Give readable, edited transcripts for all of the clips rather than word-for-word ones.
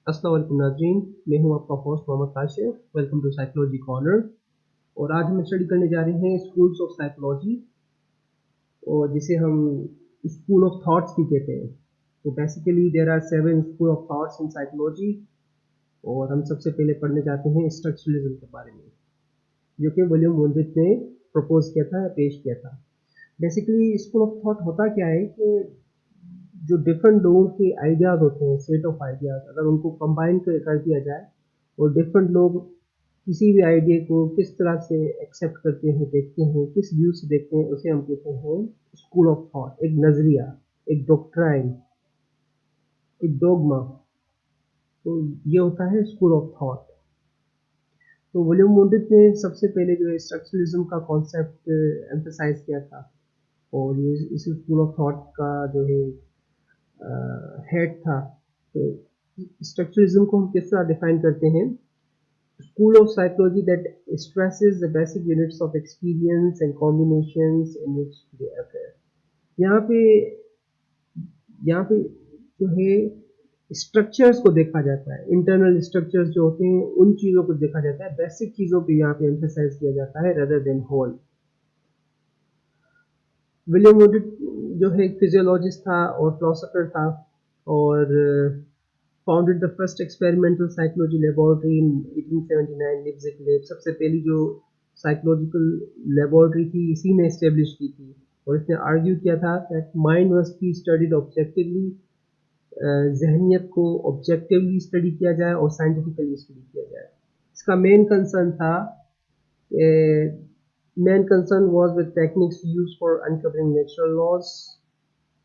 अस्सलाम वालेकुम नाज़रीन, मैं हूं आपका host Mohammad Kashif. Welcome to psychology corner. और आज हम स्टडी करने जा रहे हैं स्कूल्स ऑफ साइकोलॉजी, और जिसे हम स्कूल ऑफ थॉट्स भी कहते हैं। तो basically there are 7 school of thoughts in psychology. और हम सबसे पहले पढ़ने जाते हैं स्ट्रक्चरलिज्म के बारे में, जो कि विलियम वुंडरेट ने प्रपोज किया था या पेश किया था। बेसिकली स्कूल ऑफ थॉट होता क्या है कि जो डिफरेंट लोगों के आइडियाज़ होते हैं, सेट ऑफ आइडियाज़, अगर उनको कंबाइन कर दिया जाए और डिफरेंट लोग किसी भी आइडिया को किस तरह से एक्सेप्ट करते हैं, देखते हैं, किस व्यू से देखते हैं, उसे हम कहते हैं स्कूल ऑफ थॉट। एक नज़रिया, एक डॉक्ट्राइन, एक डोगमा। तो ये होता है स्कूल ऑफ थॉट। तो विलियम वुंडरेट ने सबसे पहले जो है स्ट्रक्चरलिज्म का कॉन्सेप्ट एम्फसाइज किया था, और ये इस स्कूल ऑफ थॉट का जो है हेड था। तो स्ट्रक्चरलिज्म को हम किस तरह डिफाइन करते हैं? School of psychology that stresses the basic units of experience and combinations in which they occur. यहाँ पे यहाँ पे जो है स्ट्रक्चर्स को देखा जाता है, इंटरनल स्ट्रक्चर्स जो होते हैं उन चीज़ों को देखा जाता है, बेसिक चीज़ों पे यहाँ पे एम्फेसाइज किया जाता है rather than whole। William would जो है एक फिजियोलॉजिस्ट था और फिलोसोफर था, और founded the first experimental psychology laboratory in 1879 Leipzig lab. सबसे पहली जो साइकोलॉजिकल लेबोरेटरी थी इसी ने इस्टेब्लिश की थी, और इसने आर्ग्यू किया था that mind must be studied objectively, जहनियत को ऑब्जेक्टिवली स्टडी किया जाए और साइंटिफिकली स्टडी किया जाए। इसका मेन कंसर्न था, main concern was with techniques used for uncovering natural laws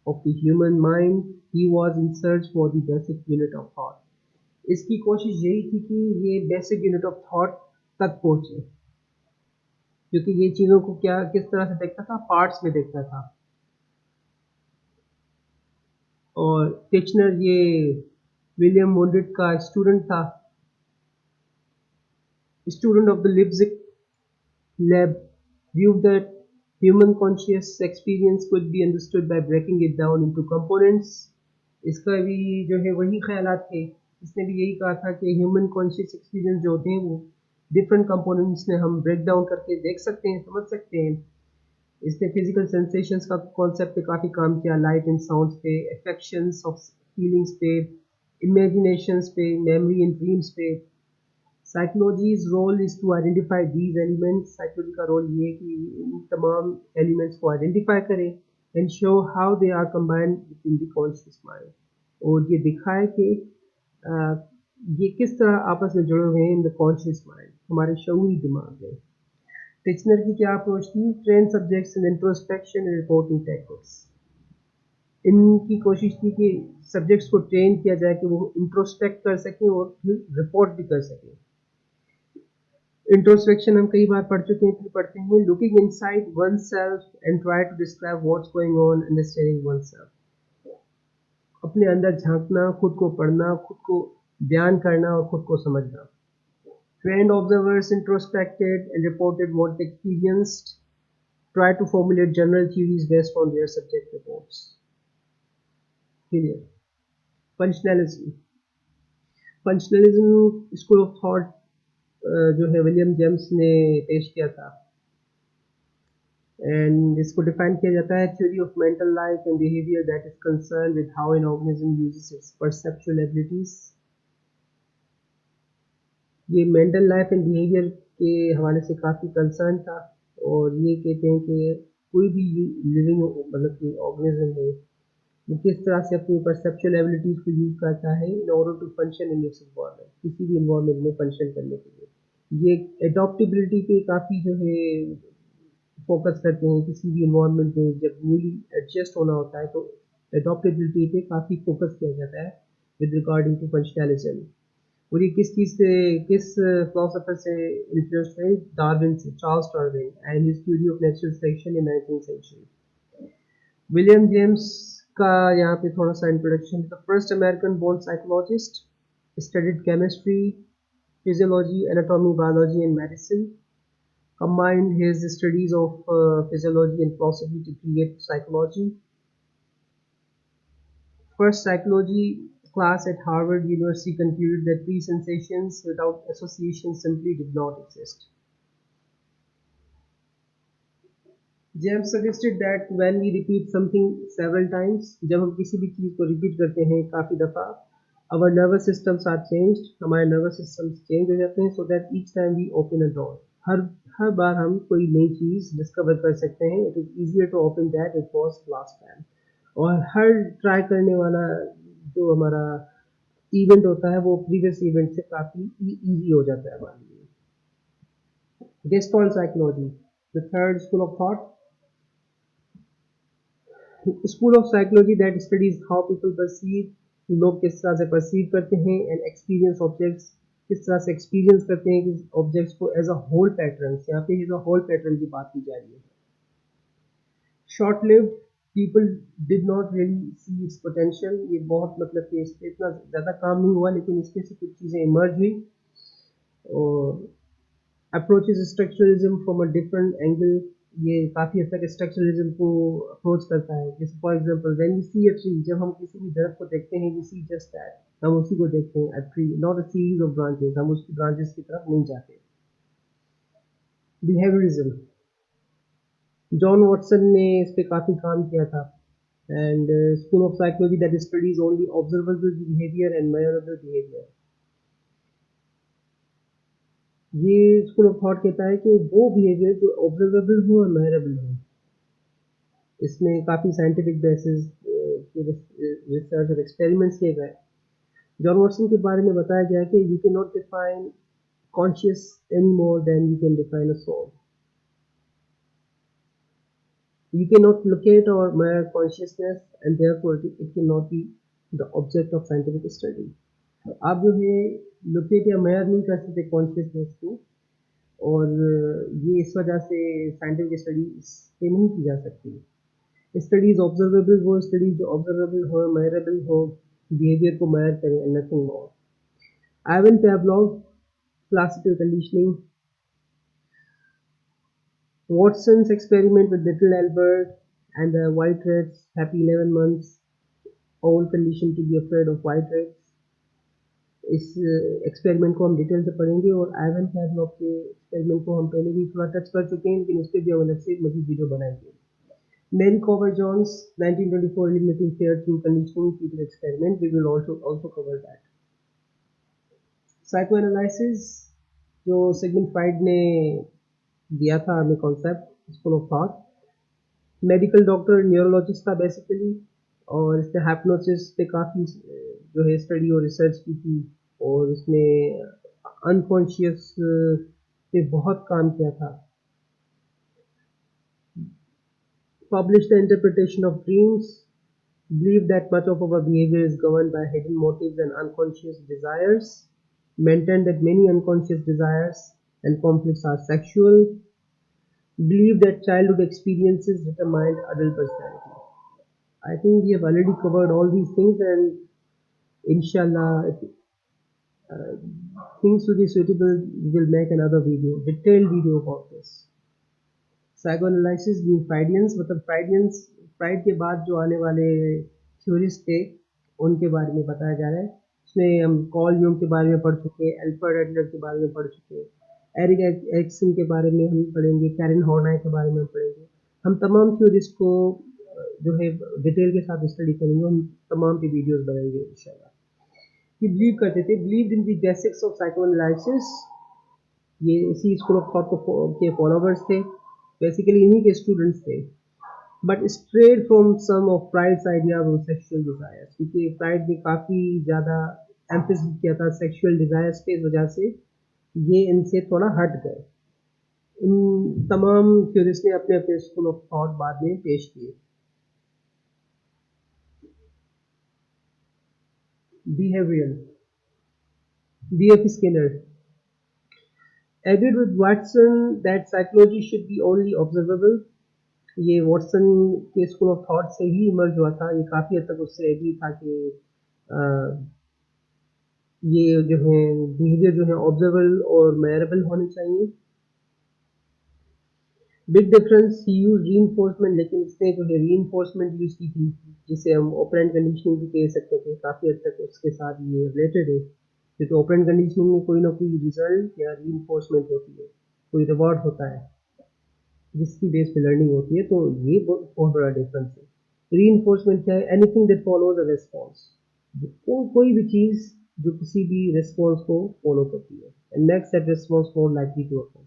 of the human mind. He was in search for the basic unit of thought. इसकी कोशिश यही थी कि ये बेसिक यूनिट ऑफ थॉट तक पहुंचे, क्योंकि ये चीज़ों को क्या किस तरह से देखता था, पार्ट्स में देखता था। और टिचनर ये विलियम वुंडरेट का स्टूडेंट था, student of the Leipzig lab, viewed that human conscious experience could be understood by breaking it down into components. इसका भी जो है वही ख्यालात थे। इसने भी यही कहा था कि ह्यूमन कॉन्शियस एक्सपीरियंस जो होते हैं वो डिफरेंट कंपोनेंट्स में हम ब्रेक डाउन करके देख सकते हैं, समझ सकते हैं। इसने फिजिकल सेंसेशंस का कॉन्सेप्ट पे काफ़ी काम किया, लाइट एंड साउंड्स पे, अफेक्शंस ऑफ फीलिंग्स पे, इमेजिनेशंस पे, मेमोरी एंड ड्रीम्स पे। Psychology's role is to identify these elements. Psychology का रोल ये है कि इन तमाम एलिमेंट्स को आइडेंटिफाई करें and show how they are combined in the conscious mind, और ये दिखाए कि ये किस तरह आपस में जुड़े हुए हैं इन द कॉन्शियस माइंड, हमारे शऊरी दिमाग में। टिचनर की क्या अप्रोच थी? Train subjects in introspection and reporting techniques. इनकी कोशिश थी कि सब्जेक्ट्स को ट्रेन किया जाए कि वो इंट्रोस्पेक्ट कर सकें और फिर रिपोर्ट भी कर सकें। इंट्रोस्पेक्शन हम कई बार पढ़ चुके हैं, फिर पढ़ते हैं looking inside oneself and try to describe what's going on, understanding oneself. अपने अंदर झांकना, खुद को पढ़ना, खुद को बयान करना और खुद को समझना। Trained observers introspected and reported what they experienced, try to formulate general theories based on their subject reports. Clear? Functionalism. Functionalism school of thought जो है विलियम जेम्स ने पेश किया था, एंड इसको डिफाइन किया जाता है theory of mental life and behaviour that is concern with how an organism uses it's perceptual abilities. ये मेंटल लाइफ एंड बिहेवियर के हवाले से काफ़ी कंसर्न था, और ये कहते हैं कि कोई भी लिविंग मतलब कि ऑर्गेनिज्म है वो किस तरह से अपनी परसेप्चुअल एबिलिटीज़ को यूज़ करता है in order to function in its environment, किसी भी इन्वायरमेंट में फंक्शन करने के लिए। ये एडॉप्टेबिलिटी पे काफ़ी जो है फोकस करते हैं। किसी भी इन्वायरमेंट में जब न्यूली एडजस्ट होना होता है तो एडॉप्टेबिलिटी पे काफ़ी फोकस किया जाता है विद रिगार्डिंग टू फंक्शनलिज्म। और ये किस चीज़ से, किस फिलोसोफर से इन्फ्लुएंस है? डार्विन से, Charles Darwin and his theory of natural selection in 19th century. William James का यहाँ पे थोड़ा सा introduction. The first American born psychologist, studied chemistry, physiology, anatomy, biology and medicine, combined his studies of physiology and philosophy to create psychology. First psychology class at Harvard University concluded that pre-sensations without association simply did not exist. James suggested that when we repeat something several times, जब हम किसी भी चीज़ को repeat करते हैं काफ़ी दफ़ा, our nervous systems are changed, हमारे nervous systems change हो जाते हैं, so that each time we open a door. हर बार हम कोई नई चीज़ डिस्कवर कर सकते हैं. It is easier to open that it was last time. और हर ट्राई करने वाला जो हमारा इवेंट होता है वो प्रीवियस इवेंट से काफ़ी ईजी हो जाता है हमारे लिए. Gestalt psychology, the third school of thought. School of psychology that studies how people perceive, लोग किस तरह से perceive करते हैं and experience objects, किस तरह से experience करते हैं किस objects को as a whole patterns. यहाँ पे as a whole pattern की बात की जा रही है. Short lived, people did not really see its potential. ये बहुत मतलब कि इस पे इतना ज़्यादा काम नहीं हुआ, लेकिन इसमें से कुछ चीज़ें emerge हुई. और approaches structuralism from a different angle, ये काफ़ी हद तक स्ट्रक्चरलिज्म को अप्रोच करता है. जैसे for example when we see a tree, जब हम किसी भी दरख्त को देखते हैं वी सी जस्ट दैट, हम उसी को देखते हैं, a tree not a series of branches, हम उसकी ब्रांचेस की तरफ नहीं जाते. बिहेवियरिज्म, जॉन वॉटसन ने इस पे काफ़ी काम किया था. And school of psychology that studies only observable behaviour and measurable behaviour. ये स्कूल ऑफ थॉट कहता है कि वो बिहेवियर जो ऑब्जर्वेबल हो और मेजरेबल हो. इसमें काफ़ी साइंटिफिक बेसिस के रिसर्च और एक्सपेरिमेंट्स किए गए. जॉन वॉटसन के बारे में बताया गया कि you cannot define conscious any more than you can define a soul. You cannot locate or measure consciousness and therefore it cannot be the object of scientific study. आप जो है locate या मेजर नहीं कर सकते consciousness को, और ये इस वजह से साइंटिफिक स्टडी इस पे नहीं की जा सकती. स्टडीज ऑब्जर्वेबल वो स्टडीज जो ऑब्जर्वेबल हो, मेजरेबल हो, बिहेवियर को मेजर करें and nothing more. Ivan Pavlov, classical conditioning. Watson's experiment with little Albert and the white rats, happy 11 months old condition to be afraid of white rats. इस experiment को हम detail से पढ़ेंगे, और Ivan पैवलोव के experiment को हम पहले भी थोड़ा टच कर चुके हैं, लेकिन इस पर भी हम अलग से मजीद वीडियो बनाएंगे. Mary Cooper Jones 1924 eliminating fear through conditioning Peter experiment, we will also cover that. Psychoanalysis, जो सिगमंड फ्राइड ने दिया था हमें concept school of thought. Medical doctor neurologist था बेसिकली, और इसने हाइप्नोसिस पे काफ़ी जो है स्टडी और रिसर्च की थी, और इसने अनकॉन्शियस पे बहुत काम किया था. Published the interpretation of dreams, believed that much of our behavior is governed by hidden motives and unconscious desires, maintained that many unconscious desires and conflicts are sexual, believed that childhood experiences determined adult personality. I think we have already covered all these things, and inshallah, if things will be suitable, we will make another video, detailed video about this. Psychoanalysis being Freudians, मतलब fried के बाद जो आने वाले theorist थे उनके बारे में बताया जा रहा है. इसमें हम कॉल यूंग के बारे में पढ़ चुके हैं, अल्फ्रेड एडलर के बारे में पढ़ चुके हैं, एरिक एरिक्सन के बारे में हम पढ़ेंगे, कैरन हॉर्नाय के बारे में हम पढ़ेंगे. हम तमाम थ्योरिस्ट को जो है डिटेल के साथ स्टडी करेंगे, हम तमाम की वीडियोस बनाएंगे इंशाल्लाह. कि बिलीव करते थे, believed in the basics of psychoanalysis. ये इसी स्कूल ऑफ थॉट के फॉलोवर्स थे, बेसिकली इन्हीं के स्टूडेंट्स थे. But straight from some of Freud's ideas on sexual desires, क्योंकि फ्राइड ने काफ़ी ज़्यादा एम्फेसिस किया था सेक्सुअल डिजायर्स पे, इस वजह से ये इनसे थोड़ा हट गए. इन तमाम थ्योरिस्ट ने अपने अपने स्कूल ऑफ थॉट बाद में पेश किए. Behavioral, B.F. Skinner agreed with Watson that psychology should be only observable. ये वॉटसन के स्कूल ऑफ थॉट से ही इमर्ज हुआ था. ये काफ़ी हद तक उससे एग्री था कि ये जो है बिहेवियर जो है ऑब्जर्वेबल और मेजरेबल होने चाहिए. बिग डिफरेंस, ही यूज रीइंफोर्समेंट, लेकिन इसने जो है रीइंफोर्समेंट यूज की थी, जिसे हम ऑपरेंट कंडीशनिंग भी कह सकते थे, काफ़ी हद तक उसके साथ ये रिलेटेड है, क्योंकि ऑपरेंट कंडीशनिंग में कोई ना कोई रिजल्ट या रीइंफोर्समेंट होती है, कोई रिवॉर्ड होता है जिसकी बेस पे लर्निंग होती है, तो ये बहुत बड़ा डिफरेंस है। रीइंफोर्समेंट क्या है? Anything that follows a response, कोई भी चीज़ जो किसी भी रिस्पॉन्स को फॉलो करती है, and makes that response more likely to occur,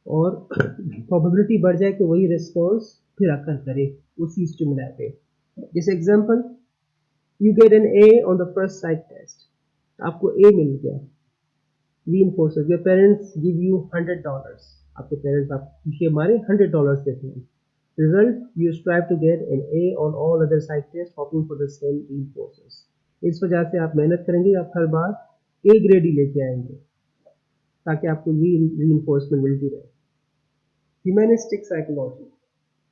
और प्रोबेबिलिटी बढ़ जाए कि वही रिस्पॉन्स फिर अकर करे उसी स्टिमुलाई पे। जैसे example, you get an A on the first sight test, आपको ए मिल गया, reinforces, your parents give you $100, आपके पेरेंट्स आप खुशी हमारे $100 देते हैं। Result, you strive to get an A on all other sight test, hoping for the same reinforces. इस वजह से आप मेहनत करेंगे, आप हर बार ए ग्रेड ही लेके आएंगे, ताकि आपको ये रीइंफोर्समेंट मिलती रहे। Humanistic psychology.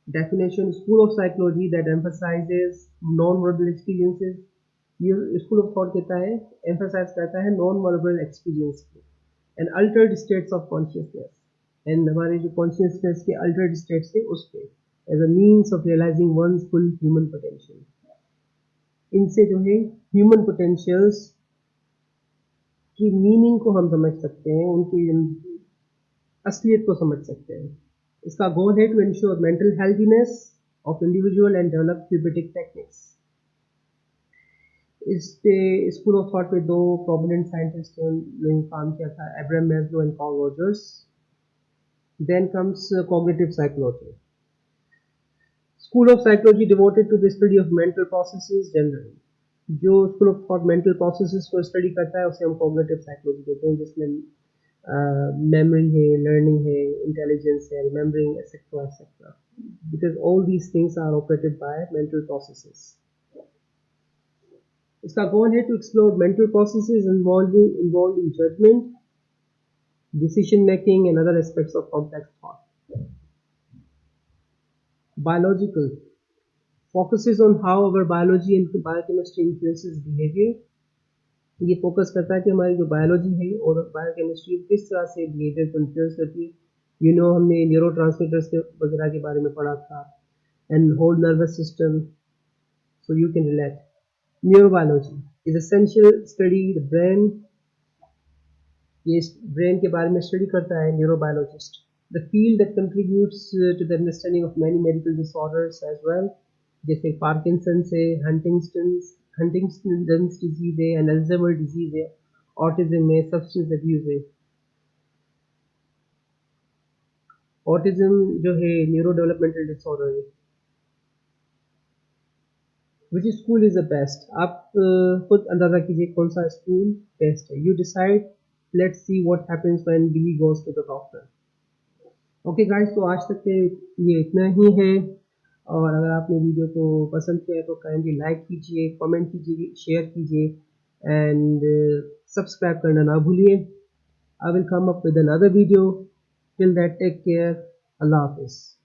Definition: school of psychology that emphasizes non-verbal experiences. ये स्कूल ऑफ थॉट कहता है, एम्फेसाइज करता है नॉन वर्बल एक्सपीरियंस को, and altered states of consciousness, and हमारे जो कॉन्शियसनेस के अल्टर्ड स्टेट्स है उस पे, as a means of realising one's full human potential. इनसे जो है ह्यूमन पोटेंशियल्स की मीनिंग को हम समझ सकते हैं, उनकी असलियत को समझ सकते हैं। इसका गोल है to ensure mental healthiness of individual and develop theoretic techniques. इस पे स्कूल ऑफ थॉट पे दो प्रोमिनेंट साइंटिस्ट ने काम किया था, Abraham Maslow and Carl Rogers. Then comes cognitive psychology, school of psychology devoted to the study of mental processes generally. जो school of thought mental processes को स्टडी करता है उसे हम कॉग्निटिव साइकोलॉजी कहते हैं, जिसमें मेमोरी है, लर्निंग है, इंटेलिजेंस है, remembering, etcetera etcetera, because all these things are operated by mental processes. इसका गोल है to explore mental processes involved in judgment, decision making and other aspects of complex thought. Biological focuses on how our biology and biochemistry influences behavior. ये focus करता है कि हमारी जो biology है और बायोकेमिस्ट्री किस तरह से बिहेवियर को इन्फ्लुएंस करती है। हमने न्यूरो ट्रांसमीटर्स के वगैरह के बारे में पढ़ा था, and whole nervous system, so you can relate. Neurobiology is essential study the brain. ये ब्रेन के बारे में स्टडी करता है neurobiologist. The field that contributes to the understanding of many medical disorders as well, जैसे पार्किंसंस है, Huntington's disease है, and Alzheimer disease है, ऑटिज्म है, सब्सटेंस अब्यूज है। ऑटिज्म जो है न्यूरो डेवलपमेंटल डिसऑर्डर है। Which school is the best? आप खुद अंदाजा कीजिए कौन सा स्कूल बेस्ट है। You decide, let's see what happens when Billy goes to the doctor. Okay guys, तो आज तक के ये इतना ही है, और अगर आपने वीडियो को पसंद किया है तो काइंडली लाइक कीजिए, कमेंट कीजिए, शेयर कीजिए, एंड सब्सक्राइब करना ना भूलिए। I will come up with another video. Till that, take care, अल्लाह हाफिज़।